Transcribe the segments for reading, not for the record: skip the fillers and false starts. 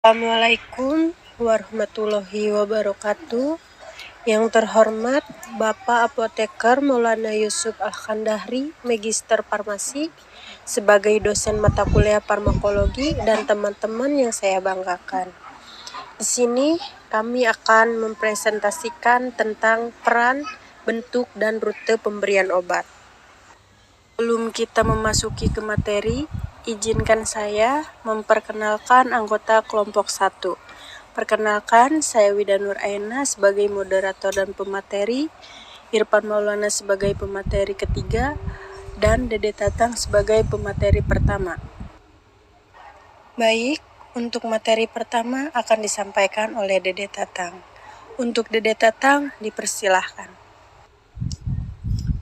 Assalamualaikum warahmatullahi wabarakatuh. Yang terhormat Bapak Apoteker Maulana Yusuf Al-Khandahri, Magister Farmasi, sebagai dosen mata kuliah farmakologi dan teman-teman yang saya banggakan. Di sini kami akan mempresentasikan tentang peran, bentuk, dan rute pemberian obat. Sebelum kita memasuki ke materi, izinkan saya memperkenalkan anggota kelompok 1. Perkenalkan, saya Wida Nur Aina sebagai moderator dan pemateri, Irfan Maulana sebagai pemateri ketiga, dan Dede Tatang sebagai pemateri pertama. Baik, untuk materi pertama akan disampaikan oleh Dede Tatang. Untuk Dede Tatang, dipersilahkan.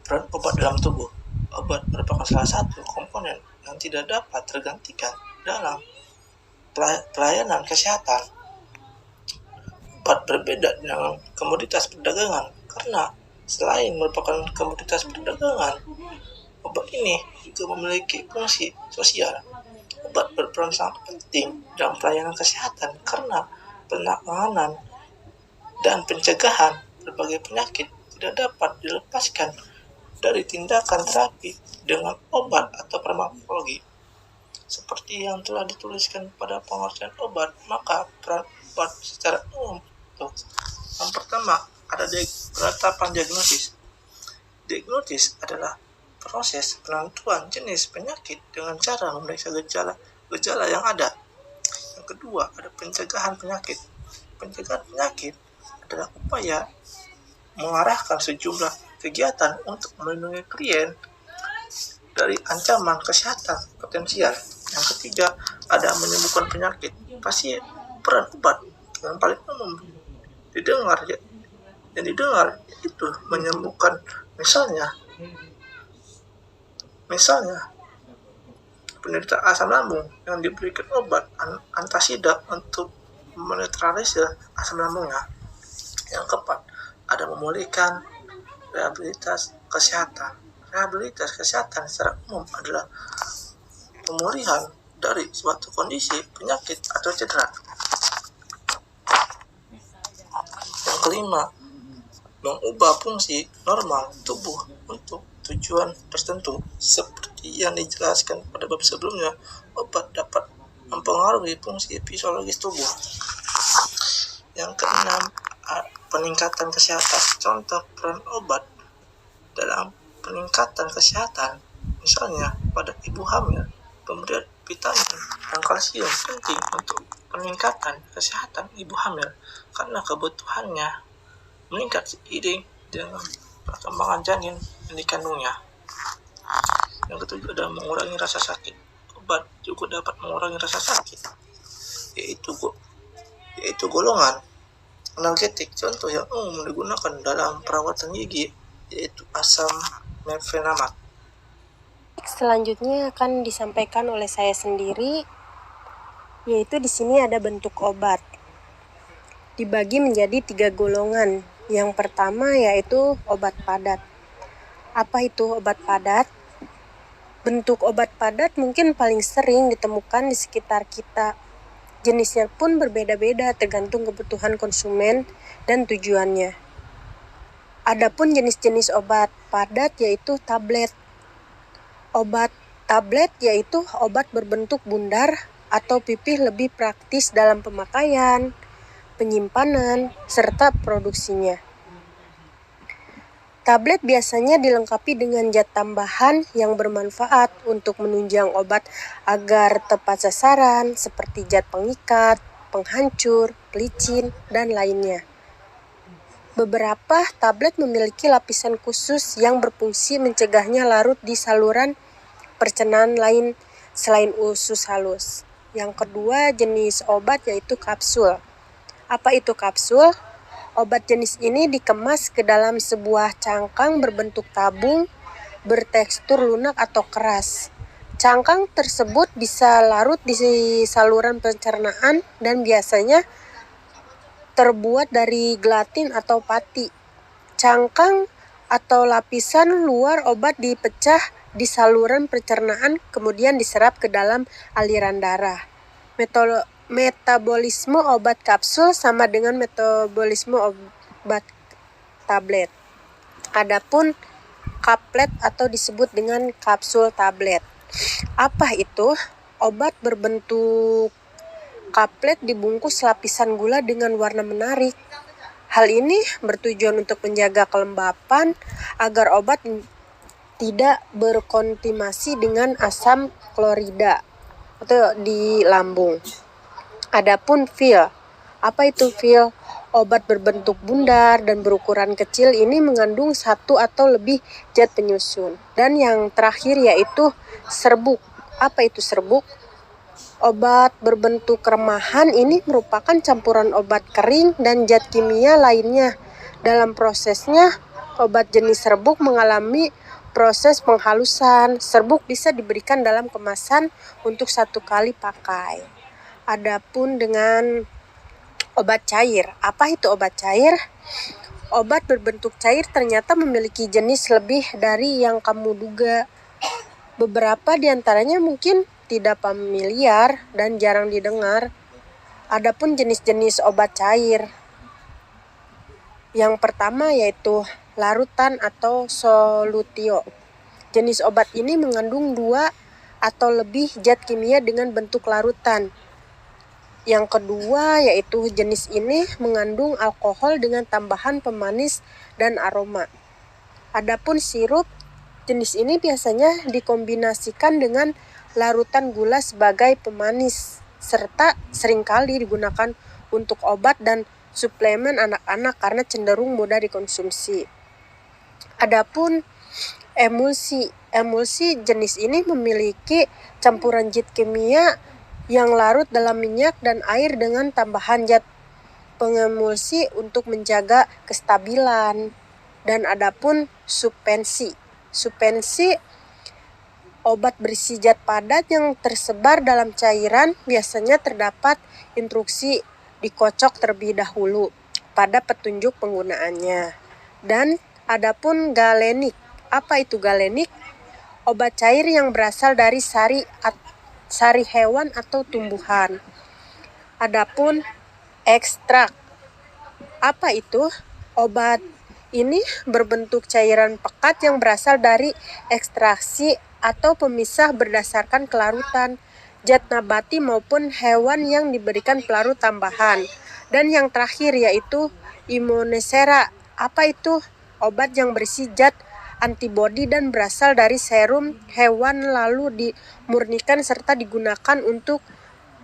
Peran obat dalam tubuh. Obat merupakan salah satu komponen yang tidak dapat tergantikan dalam pelayanan kesehatan. Obat berbeda dengan komoditas perdagangan karena selain merupakan komoditas perdagangan, obat ini juga memiliki fungsi sosial. Obat berperan sangat penting dalam pelayanan kesehatan karena penanganan dan pencegahan berbagai penyakit tidak dapat dilepaskan dari tindakan terapi dengan obat atau farmakologi. Seperti yang telah dituliskan pada pengertian obat, maka peran obat secara umum untuk yang pertama ada penetapan diagnosis. Diagnosis adalah proses penentuan jenis penyakit dengan cara memeriksa gejala yang ada. Yang kedua ada pencegahan penyakit. Pencegahan penyakit adalah upaya mengarahkan sejumlah kegiatan untuk melindungi klien dari ancaman kesehatan potensial. Yang ketiga, ada menyembuhkan penyakit. Pasti peran obat yang paling umum didengar itu menyembuhkan, misalnya penderita asam lambung yang diberikan obat antasida untuk menetralisir asam lambungnya. Yang keempat, ada memulihkan rehabilitas kesehatan. Rehabilitas kesehatan secara umum adalah pemulihan dari suatu kondisi penyakit atau cedera. Yang kelima, mengubah fungsi normal tubuh untuk tujuan tertentu. Seperti yang dijelaskan pada bab sebelumnya, obat dapat mempengaruhi fungsi fisiologis tubuh. Yang keenam, peningkatan kesehatan. Contoh peran obat dalam peningkatan kesehatan, misalnya pada ibu hamil, pemberian vitamin dan kalsium penting untuk peningkatan kesehatan ibu hamil karena kebutuhannya meningkat seiring dengan perkembangan janin yang dikandungnya. Yang ketujuh adalah mengurangi rasa sakit. Obat juga dapat mengurangi rasa sakit, yaitu golongan analgetik. Contoh yang umum digunakan dalam perawatan gigi yaitu asam mefenamat. Selanjutnya akan disampaikan oleh saya sendiri, yaitu di sini ada bentuk obat. Dibagi menjadi 3 golongan. Yang pertama yaitu obat padat. Apa itu obat padat? Bentuk obat padat mungkin paling sering ditemukan di sekitar kita. Jenisnya pun berbeda-beda tergantung kebutuhan konsumen dan tujuannya. Adapun jenis-jenis obat padat yaitu tablet. Obat tablet yaitu obat berbentuk bundar atau pipih, lebih praktis dalam pemakaian, penyimpanan, serta produksinya. Tablet biasanya dilengkapi dengan zat tambahan yang bermanfaat untuk menunjang obat agar tepat sasaran seperti zat pengikat, penghancur, pelicin, dan lainnya. Beberapa tablet memiliki lapisan khusus yang berfungsi mencegahnya larut di saluran pencernaan lain selain usus halus. Yang kedua jenis obat yaitu kapsul. Apa itu kapsul? Obat jenis ini dikemas ke dalam sebuah cangkang berbentuk tabung, bertekstur lunak atau keras. Cangkang tersebut bisa larut di saluran pencernaan dan biasanya terbuat dari gelatin atau pati. Cangkang atau lapisan luar obat dipecah di saluran pencernaan kemudian diserap ke dalam aliran darah. Metabolisme obat kapsul sama dengan metabolisme obat tablet. Adapun kaplet atau disebut dengan kapsul tablet. Apa itu? Obat berbentuk kaplet dibungkus lapisan gula dengan warna menarik. Hal ini bertujuan untuk menjaga kelembapan agar obat tidak berkontaminasi dengan asam klorida atau di lambung. Adapun pil. Apa itu pil? Obat berbentuk bundar dan berukuran kecil ini mengandung satu atau lebih zat penyusun. Dan yang terakhir yaitu serbuk. Apa itu serbuk? Obat berbentuk remahan ini merupakan campuran obat kering dan zat kimia lainnya. Dalam prosesnya, obat jenis serbuk mengalami proses penghalusan. Serbuk bisa diberikan dalam kemasan untuk 1 kali pakai. Adapun dengan obat cair. Apa itu obat cair? Obat berbentuk cair ternyata memiliki jenis lebih dari yang kamu duga. Beberapa di antaranya mungkin tidak familiar dan jarang didengar. Adapun jenis-jenis obat cair. Yang pertama yaitu larutan atau solutio. Jenis obat ini mengandung 2 atau lebih zat kimia dengan bentuk larutan. Yang kedua yaitu jenis ini mengandung alkohol dengan tambahan pemanis dan aroma. Adapun sirup, jenis ini biasanya dikombinasikan dengan larutan gula sebagai pemanis, serta seringkali digunakan untuk obat dan suplemen anak-anak karena cenderung mudah dikonsumsi. Adapun emulsi jenis ini memiliki campuran zat kimia yang larut dalam minyak dan air dengan tambahan zat pengemulsi untuk menjaga kestabilan. Dan adapun suspensi obat berisi zat padat yang tersebar dalam cairan, biasanya terdapat instruksi dikocok terlebih dahulu pada petunjuk penggunaannya. Dan adapun galenik. Apa itu galenik? Obat cair yang berasal dari sari hewan atau tumbuhan. Adapun ekstrak. Apa itu? Obat ini berbentuk cairan pekat yang berasal dari ekstraksi atau pemisah berdasarkan kelarutan zat nabati maupun hewan yang diberikan pelarut tambahan. Dan yang terakhir yaitu imunosera. Apa itu? Obat yang berisi zat antibodi dan berasal dari serum hewan lalu dimurnikan serta digunakan untuk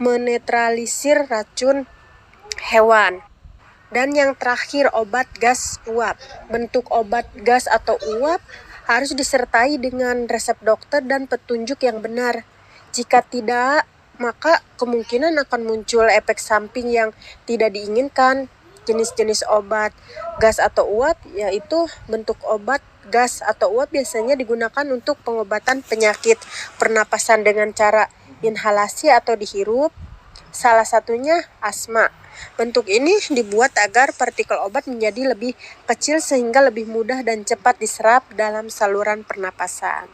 menetralisir racun hewan. Dan yang terakhir obat gas uap. Bentuk obat gas atau uap harus disertai dengan resep dokter dan petunjuk yang benar. Jika tidak, maka kemungkinan akan muncul efek samping yang tidak diinginkan. Jenis-jenis obat gas atau uap yaitu bentuk obat gas atau uap biasanya digunakan untuk pengobatan penyakit pernapasan dengan cara inhalasi atau dihirup. Salah satunya asma. Bentuk ini dibuat agar partikel obat menjadi lebih kecil sehingga lebih mudah dan cepat diserap dalam saluran pernapasan.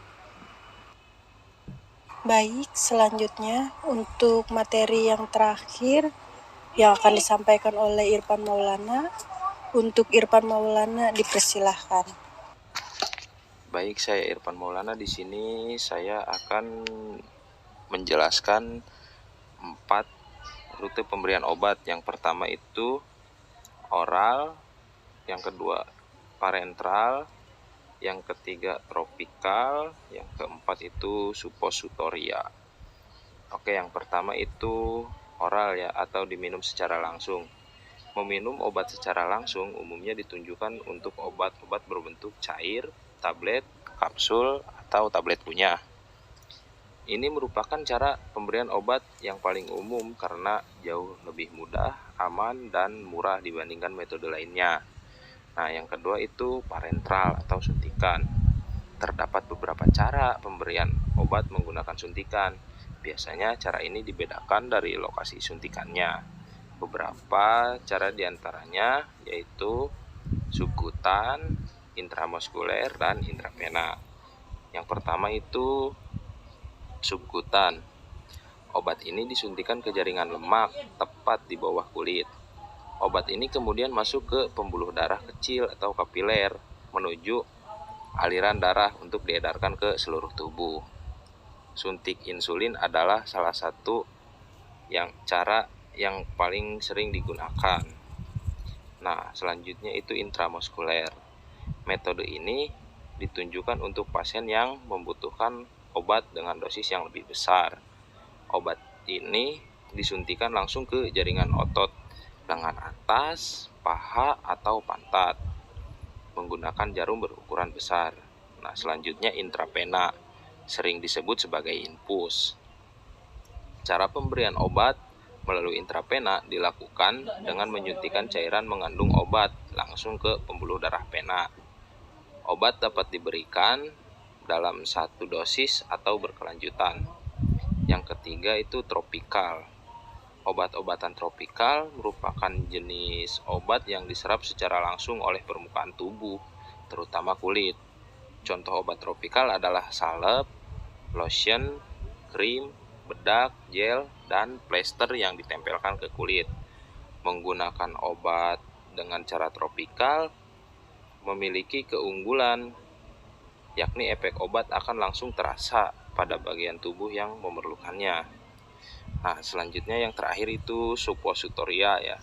Baik, selanjutnya untuk materi yang terakhir yang akan disampaikan oleh Irfan Maulana. Untuk Irfan Maulana dipersilahkan. Baik, saya Irfan Maulana. Di sini saya akan menjelaskan 4 rute pemberian obat. Yang pertama itu oral, yang kedua parenteral, yang ketiga tropikal, yang keempat itu suppositoria. Oke, yang pertama itu oral ya, atau diminum secara langsung. Meminum obat secara langsung umumnya ditunjukkan untuk obat-obat berbentuk cair, tablet, kapsul, atau tablet kunyah. Ini merupakan cara pemberian obat yang paling umum karena jauh lebih mudah, aman, dan murah dibandingkan metode lainnya. Nah, yang kedua itu parenteral atau suntikan. Terdapat beberapa cara pemberian obat menggunakan suntikan. Biasanya cara ini dibedakan dari lokasi suntikannya. Beberapa cara diantaranya yaitu subkutan, intramuskuler, dan intravena. Yang pertama itu subkutan. Obat ini disuntikan ke jaringan lemak tepat di bawah kulit. Obat ini kemudian masuk ke pembuluh darah kecil atau kapiler menuju aliran darah untuk diedarkan ke seluruh tubuh. Suntik insulin adalah salah satu cara yang paling sering digunakan. Nah, selanjutnya itu intramuskuler. Metode ini ditunjukkan untuk pasien yang membutuhkan obat dengan dosis yang lebih besar. Obat ini disuntikan langsung ke jaringan otot lengan atas, paha, atau pantat menggunakan jarum berukuran besar. Nah, selanjutnya intravena, sering disebut sebagai infus. Cara pemberian obat melalui intravena dilakukan dengan menyuntikkan cairan mengandung obat langsung ke pembuluh darah vena. Obat dapat diberikan dalam satu dosis atau berkelanjutan. Yang ketiga itu tropikal. Obat-obatan tropikal merupakan jenis obat yang diserap secara langsung oleh permukaan tubuh, terutama kulit. Contoh obat tropikal adalah salep, lotion, krim, bedak, gel, dan plester yang ditempelkan ke kulit. Menggunakan obat dengan cara tropikal memiliki keunggulan, yakni efek obat akan langsung terasa pada bagian tubuh yang memerlukannya. Nah, selanjutnya yang terakhir itu suppositoria ya.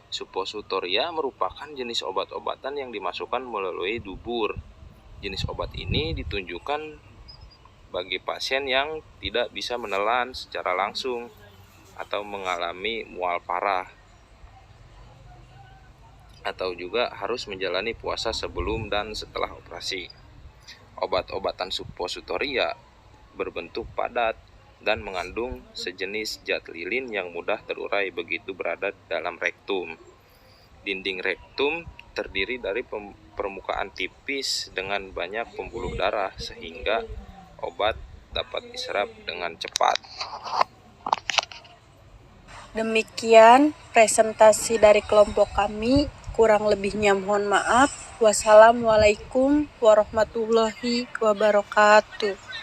Suppositoria merupakan jenis obat-obatan yang dimasukkan melalui dubur. Jenis obat ini ditunjukkan bagi pasien yang tidak bisa menelan secara langsung atau mengalami mual parah, atau juga harus menjalani puasa sebelum dan setelah operasi. Obat-obatan suppositoria berbentuk padat dan mengandung sejenis zat lilin yang mudah terurai begitu berada dalam rektum. Dinding rektum terdiri dari permukaan tipis dengan banyak pembuluh darah sehingga obat dapat diserap dengan cepat. Demikian presentasi dari kelompok kami. Kurang lebihnya mohon maaf. Wassalamualaikum warahmatullahi wabarakatuh.